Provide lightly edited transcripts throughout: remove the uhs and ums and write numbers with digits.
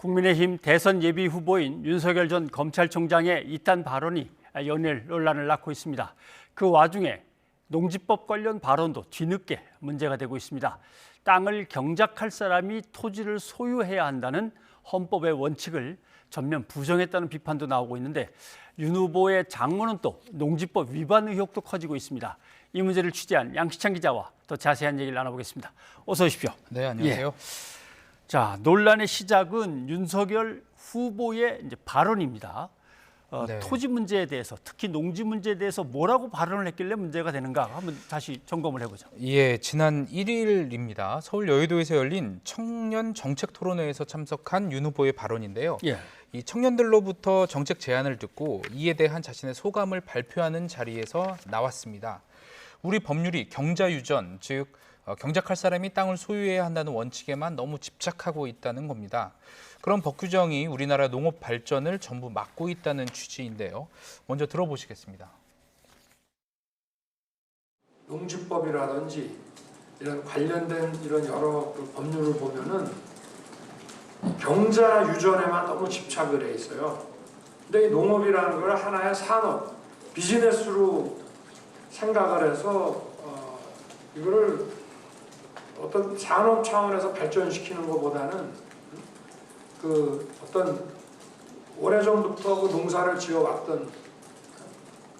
국민의힘 대선 예비 후보인 윤석열 전 검찰총장의 이딴 발언이 연일 논란을 낳고 있습니다. 그 와중에 농지법 관련 발언도 뒤늦게 문제가 되고 있습니다. 땅을 경작할 사람이 토지를 소유해야 한다는 헌법의 원칙을 전면 부정했다는 비판도 나오고 있는데 윤 후보의 장모는 또 농지법 위반 의혹도 커지고 있습니다. 이 문제를 취재한 양시창 기자와 더 자세한 얘기를 나눠보겠습니다. 어서 오십시오. 네, 안녕하세요. 예. 자, 논란의 시작은 윤석열 후보의 이제 발언입니다. 네. 토지 문제에 대해서, 특히 농지 문제에 대해서 뭐라고 발언을 했길래 문제가 되는가 한번 다시 점검을 해보죠. 예, 지난 1일입니다. 서울 여의도에서 열린 청년 정책 토론회에서 참석한 윤 후보의 발언인데요. 예. 이 청년들로부터 정책 제안을 듣고 이에 대한 자신의 소감을 발표하는 자리에서 나왔습니다. 우리 법률이 경자유전, 즉 경작할 사람이 땅을 소유해야 한다는 원칙에만 너무 집착하고 있다는 겁니다. 그런 법 규정이 우리나라 농업 발전을 전부 막고 있다는 취지인데요. 먼저 들어보시겠습니다. 농지법이라든지 이런 관련된 이런 여러 그 법률을 보면은 경자 유전에만 너무 집착을 해 있어요. 근데 이 농업이라는 걸 하나의 산업, 비즈니스로 생각을 해서 이거를 어떤 산업 차원에서 발전시키는 것보다는 그 어떤 오래전부터 그 농사를 지어왔던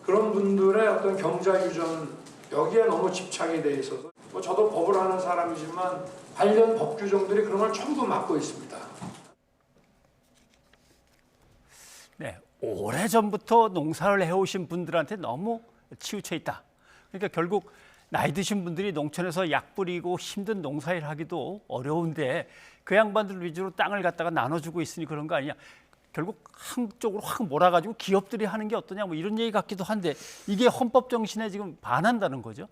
그런 분들의 어떤 경자 유전 여기에 너무 집착이 돼 있어서 뭐 저도 법을 하는 사람이지만 관련 법 규정들이 그런 걸 전부 막고 있습니다. 네, 오래전부터 농사를 해오신 분들한테 너무 치우쳐 있다. 그러니까 결국 나이 드신 분들이 농촌에서 약 뿌리고 힘든 농사일 하기도 어려운데 그 양반들 위주로 땅을 갖다가 나눠주고 있으니 그런 거 아니냐. 결국 한쪽으로 확 몰아가지고 기업들이 하는 게 어떠냐 뭐 이런 얘기 같기도 한데 이게 헌법 정신에 지금 반한다는 거죠.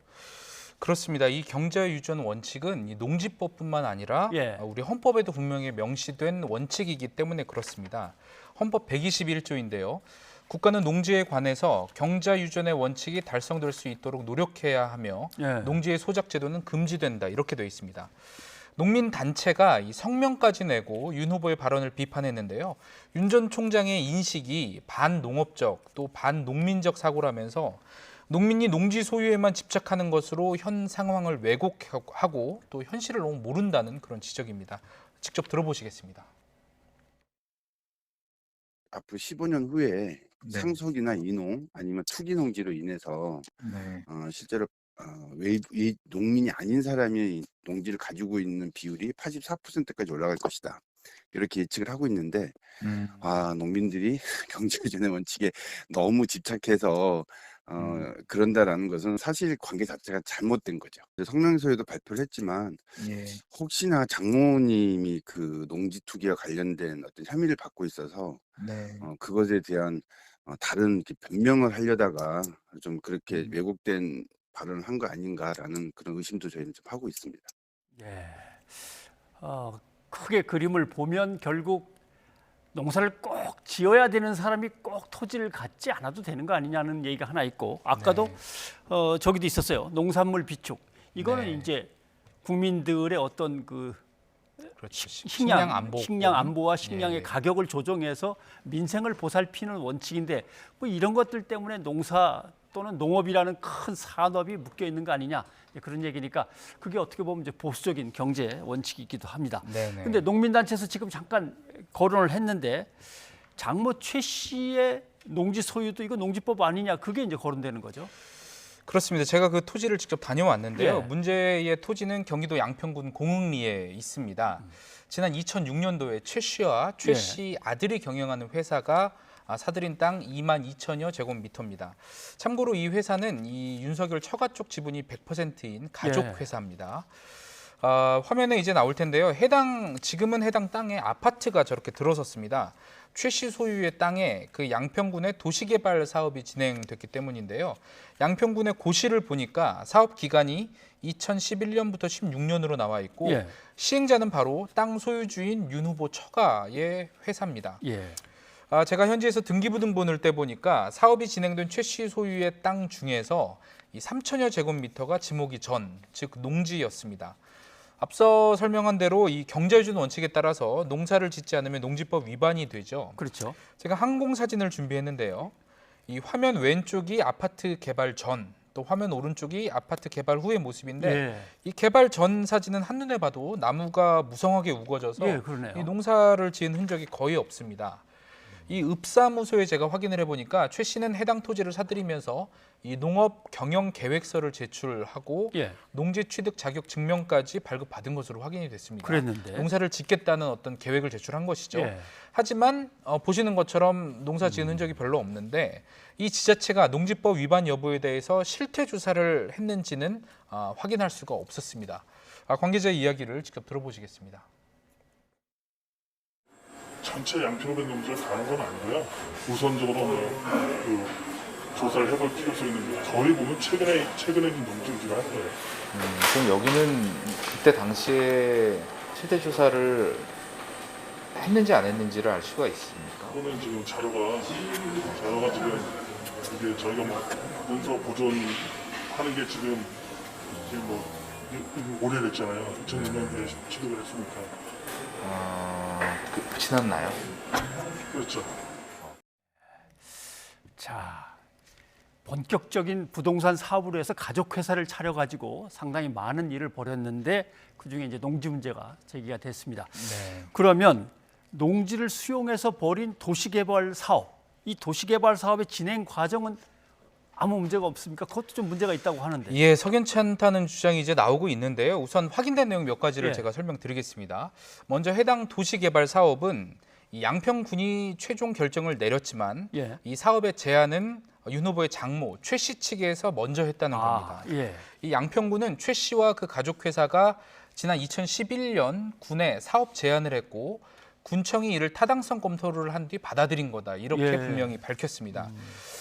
그렇습니다. 이 경자유전 원칙은 이 농지법뿐만 아니라 예. 우리 헌법에도 분명히 명시된 원칙이기 때문에 그렇습니다. 헌법 121조인데요. 국가는 농지에 관해서 경자유전의 원칙이 달성될 수 있도록 노력해야 하며 예. 농지의 소작제도는 금지된다 이렇게 되어 있습니다. 농민단체가 이 성명까지 내고 윤 후보의 발언을 비판했는데요. 윤 전 총장의 인식이 반농업적 또 반농민적 사고라면서 농민이 농지 소유에만 집착하는 것으로 현 상황을 왜곡하고 또 현실을 너무 모른다는 그런 지적입니다. 직접 들어보시겠습니다. 앞으로 15년 후에 네. 상속이나 이농 아니면 투기 농지로 인해서 네. 실제로 농민이 아닌 사람이 농지를 가지고 있는 비율이 84%까지 올라갈 것이다. 이렇게 예측을 하고 있는데 농민들이 경제유전의 원칙에 너무 집착해서 그런다라는 것은 사실 관계 자체가 잘못된 거죠. 성명서에도 발표를 했지만 예. 혹시나 장모님이 그 농지 투기와 관련된 어떤 혐의를 받고 있어서 네. 그것에 대한 다른 이렇게 변명을 하려다가 좀 그렇게 왜곡된 발언을 한 거 아닌가라는 그런 의심도 저희는 좀 하고 있습니다. 예. 크게 그림을 보면 결국 농사를 꼭 지어야 되는 사람이 꼭 토지를 갖지 않아도 되는 거 아니냐는 얘기가 하나 있고 아까도 저기도 있었어요. 농산물 비축. 이거는 네. 이제 국민들의 어떤 그 그렇죠. 식량 안보와 식량의 예. 가격을 조정해서 민생을 보살피는 원칙인데 뭐 이런 것들 때문에 농사 또는 농업이라는 큰 산업이 묶여 있는 거 아니냐 그런 얘기니까 그게 어떻게 보면 이제 보수적인 경제 원칙이기도 합니다. 네네. 근데 농민단체에서 지금 잠깐 거론을 했는데 장모 최 씨의 농지 소유도 이거 농지법 아니냐 그게 이제 거론되는 거죠. 그렇습니다. 제가 그 토지를 직접 다녀왔는데요. 예. 문제의 토지는 경기도 양평군 공흥리에 있습니다. 지난 2006년도에 최 씨와 최 씨 아들이 경영하는 회사가 사들인 땅 22,000여 제곱미터입니다. 참고로 이 회사는 이 윤석열 처가 쪽 지분이 100%인 가족 회사입니다. 화면에 이제 나올 텐데요. 지금은 해당 땅에 아파트가 저렇게 들어섰습니다. 최 씨 소유의 땅에 그 양평군의 도시개발 사업이 진행됐기 때문인데요. 양평군의 고시를 보니까 사업 기간이 2011년부터 16년으로 나와 있고 시행자는 바로 땅 소유주인 윤 후보 처가의 회사입니다. 제가 현지에서 등기부등본을 떼보니까 사업이 진행된 최 씨 소유의 땅 중에서 이 3,000여 제곱미터가 지목이 전, 즉 농지였습니다. 앞서 설명한 대로 이 경제유준 원칙에 따라서 농사를 짓지 않으면 농지법 위반이 되죠. 그렇죠. 제가 항공 사진을 준비했는데요. 이 화면 왼쪽이 아파트 개발 전, 또 화면 오른쪽이 아파트 개발 후의 모습인데 예. 이 개발 전 사진은 한눈에 봐도 나무가 무성하게 우거져서 예, 그러네요. 이 농사를 지은 흔적이 거의 없습니다. 이 읍사무소에 제가 확인을 해보니까 최 씨는 해당 토지를 사들이면서 이 농업 경영 계획서를 제출하고 예. 농지 취득 자격 증명까지 발급받은 것으로 확인이 됐습니다. 그랬는데. 농사를 짓겠다는 어떤 계획을 제출한 것이죠. 예. 하지만 보시는 것처럼 농사 지은 흔적이 별로 없는데 이 지자체가 농지법 위반 여부에 대해서 실태 조사를 했는지는 확인할 수가 없었습니다. 관계자의 이야기를 직접 들어보시겠습니다. 전체 양평된 농지를 다는 건 아니고요. 우선적으로 조사를 해볼 필요성이 있는데 저희 보면 최근에 좀 농지 유지를 할 거예요. 그럼 여기는 그때 당시에 실태 조사를 했는지 안 했는지를 알 수가 있습니까? 그거는 지금 자료가 지금 이게 저희가 문서 보존하는 게 지금 오래됐잖아요. 2002년도에 취득을 했으니까. 지났나요? 그렇죠. 자, 본격적인 부동산 사업으로 해서 가족 회사를 차려가지고 상당히 많은 일을 벌였는데 그중에 이제 농지 문제가 제기가 됐습니다. 네. 그러면 농지를 수용해서 벌인 도시개발 사업, 이 도시개발 사업의 진행 과정은 아무 문제가 없습니까? 그것도 좀 문제가 있다고 하는데. 예, 석연치 않다는 주장이 이제 나오고 있는데요. 우선 확인된 내용 몇 가지를 예. 제가 설명드리겠습니다. 먼저 해당 도시개발 사업은 이 양평군이 최종 결정을 내렸지만 예. 이 사업의 제안은 윤 후보의 장모 최 씨 측에서 먼저 했다는 겁니다. 예. 이 양평군은 최 씨와 그 가족 회사가 지난 2011년 군에 사업 제안을 했고 군청이 이를 타당성 검토를 한 뒤 받아들인 거다. 이렇게 예. 분명히 밝혔습니다.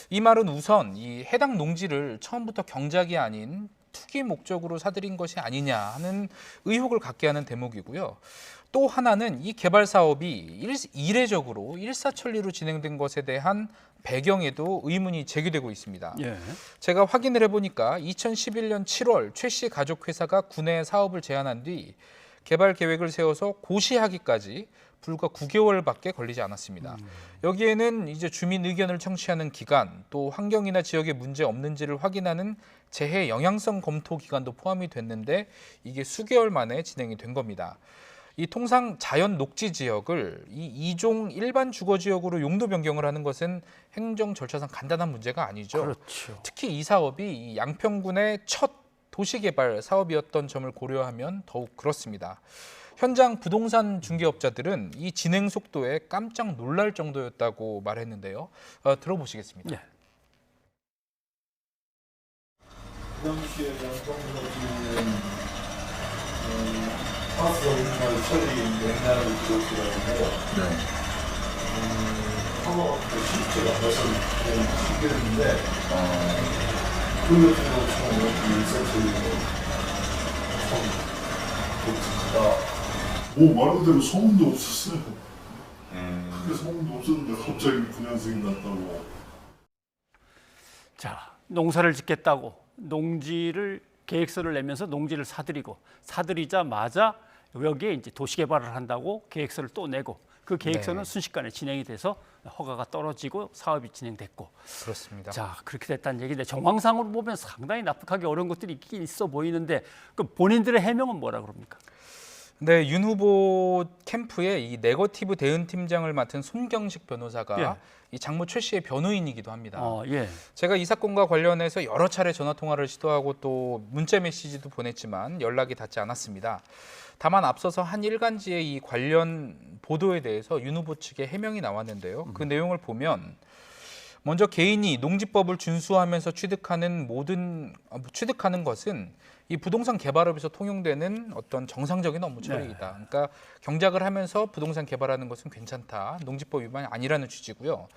이 말은 우선 이 해당 농지를 처음부터 경작이 아닌 투기 목적으로 사들인 것이 아니냐 하는 의혹을 갖게 하는 대목이고요. 또 하나는 이 개발 사업이 이례적으로 일사천리로 진행된 것에 대한 배경에도 의문이 제기되고 있습니다. 예. 제가 확인을 해보니까 2011년 7월 최 씨 가족 회사가 군에 사업을 제안한 뒤 개발 계획을 세워서 고시하기까지 불과 9개월밖에 걸리지 않았습니다. 여기에는 이제 주민 의견을 청취하는 기간, 또 환경이나 지역에 문제 없는지를 확인하는 재해 영향성 검토 기간도 포함이 됐는데 이게 수개월 만에 진행이 된 겁니다. 이 통상 자연 녹지 지역을 이 2종 일반 주거 지역으로 용도 변경을 하는 것은 행정 절차상 간단한 문제가 아니죠. 그렇죠. 특히 이 사업이 이 양평군의 첫 도시개발 사업이었던 점을 고려하면 더욱 그렇습니다. 현장 부동산 중개업자들은 이 진행 속도에 깜짝 놀랄 정도였다고 말했는데요. 들어보시겠습니다. 예. 그 당시에 양평군은 파스 정말 처리 맥락을 기록하고 하고 실제가 벌써 시켰는데 그 같은 경우 처음에 일사천리로 독특하다. 말 그대로 소문도 없었어요. 크게 소문도 없었는데 갑자기 분양승이 났다고. 자, 농사를 짓겠다고 농지를 계획서를 내면서 농지를 사들이자마자 여기에 이제 도시개발을 한다고 계획서를 또 내고 그 계획서는 네. 순식간에 진행이 돼서 허가가 떨어지고 사업이 진행됐고. 그렇습니다. 자, 그렇게 됐다는 얘기인데 정황상으로 보면 상당히 납득하기 어려운 것들이 있긴 있어 보이는데 그 본인들의 해명은 뭐라 그럽니까? 네, 윤 후보 캠프의 이 네거티브 대응 팀장을 맡은 손경식 변호사가 예. 이 장모 최 씨의 변호인이기도 합니다. 예. 제가 이 사건과 관련해서 여러 차례 전화 통화를 시도하고 또 문자 메시지도 보냈지만 연락이 닿지 않았습니다. 다만 앞서서 한 일간지의 이 관련 보도에 대해서 윤 후보 측의 해명이 나왔는데요. 그 내용을 보면 먼저 개인이 농지법을 준수하면서 취득하는 것은 이 부동산 개발업에서 통용되는 어떤 정상적인 업무 처리이다. 그러니까 경작을 하면서 부동산 개발하는 것은 괜찮다. 농지법 위반이 아니라는 취지고요.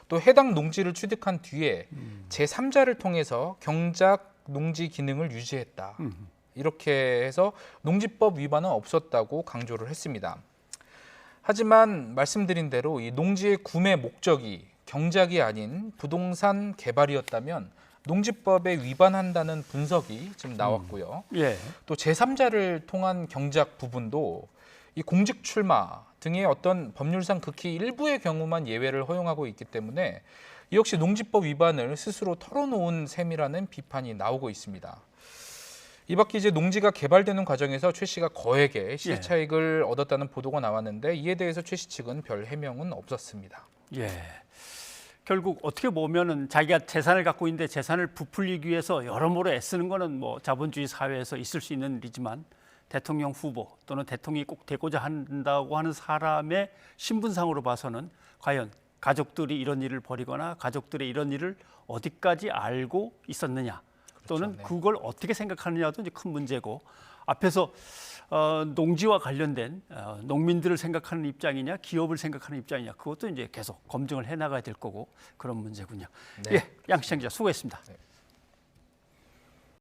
또 해당 농지를 취득한 뒤에 제3자를 통해서 경작 농지 기능을 유지했다. 이렇게 해서 농지법 위반은 없었다고 강조를 했습니다. 하지만 말씀드린 대로 이 농지의 구매 목적이 경작이 아닌 부동산 개발이었다면 농지법에 위반한다는 분석이 지금 나왔고요. 예. 또 제3자를 통한 경작 부분도 이 공직 출마 등의 어떤 법률상 극히 일부의 경우만 예외를 허용하고 있기 때문에 이 역시 농지법 위반을 스스로 털어놓은 셈이라는 비판이 나오고 있습니다. 이 밖에 이제 농지가 개발되는 과정에서 최 씨가 거액의 실차익을 얻었다는 보도가 나왔는데 이에 대해서 최 씨 측은 별 해명은 없었습니다. 예. 결국 어떻게 보면은 자기가 재산을 갖고 있는데 재산을 부풀리기 위해서 여러모로 애쓰는 거는 뭐 자본주의 사회에서 있을 수 있는 일이지만 대통령 후보 또는 대통령이 꼭 되고자 한다고 하는 사람의 신분상으로 봐서는 과연 가족들이 이런 일을 벌이거나 가족들의 이런 일을 어디까지 알고 있었느냐 또는 네. 그걸 어떻게 생각하느냐도 이제 큰 문제고 앞에서 농지와 관련된 농민들을 생각하는 입장이냐 기업을 생각하는 입장이냐 그것도 이제 계속 검증을 해나가야 될 거고 그런 문제군요. 네. 예, 양시장 기자 수고했습니다. 네.